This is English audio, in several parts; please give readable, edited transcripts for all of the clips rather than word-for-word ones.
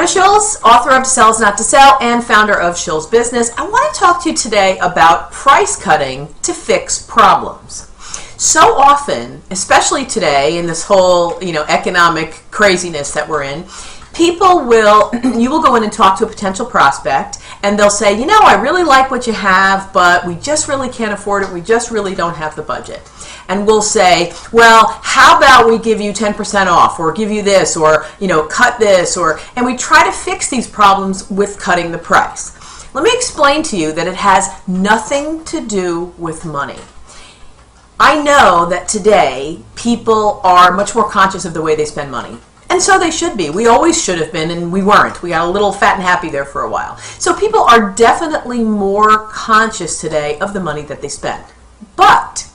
Joanna Schulz, author of To Sell Is Not to Sell and founder of Schulz Business. I want to talk to you today about price cutting to fix problems. So often, especially today in this whole economic craziness that we're in, you will go in and talk to a potential prospect and they'll say, I really like what you have, but we just really can't afford it. We just really don't have the budget. And we'll say, well, how about we give you 10% off, or give you this, or cut this, and we try to fix these problems with cutting the price. Let me explain to you that it has nothing to do with money. I know that today people are much more conscious of the way they spend money. And so they should be. We always should have been, and we weren't. We got a little fat and happy there for a while. So people are definitely more conscious today of the money that they spend. But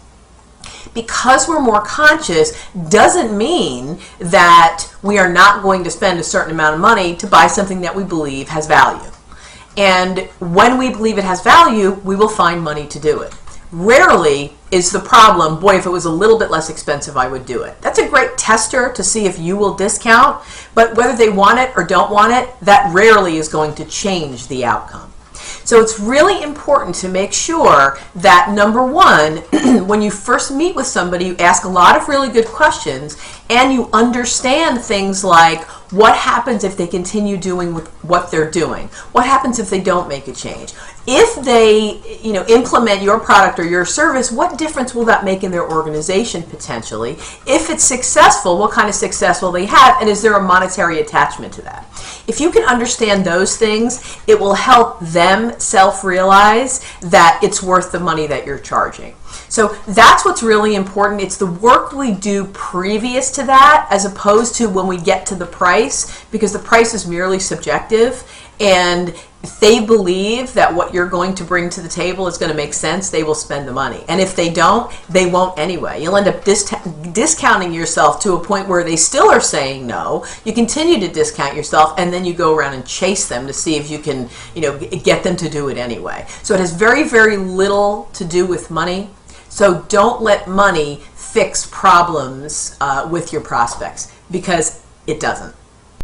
because we're more conscious doesn't mean that we are not going to spend a certain amount of money to buy something that we believe has value. And when we believe it has value, we will find money to do it. Rarely is the problem, boy, if it was a little bit less expensive, I would do it. That's a great tester to see if you will discount, but whether they want it or don't want it, that rarely is going to change the outcome. So it's really important to make sure that, number one, when you first meet with somebody, you ask a lot of really good questions and you understand things like, what happens if they continue doing what they're doing? What happens if they don't make a change? If they implement your product or your service, what difference will that make in their organization potentially? If it's successful, what kind of success will they have? And is there a monetary attachment to that? If you can understand those things, it will help them self-realize that it's worth the money that you're charging. So that's what's really important. It's the work we do previous to that as opposed to when we get to the price, because the price is merely subjective, and if they believe that what you're going to bring to the table is going to make sense, they will spend the money. And if they don't, they won't anyway. You'll end up discounting yourself to a point where they still are saying no. You continue to discount yourself, and then you go around and chase them to see if you can get them to do it anyway. So it has very, very little to do with money. So don't let money fix problems with your prospects, because it doesn't.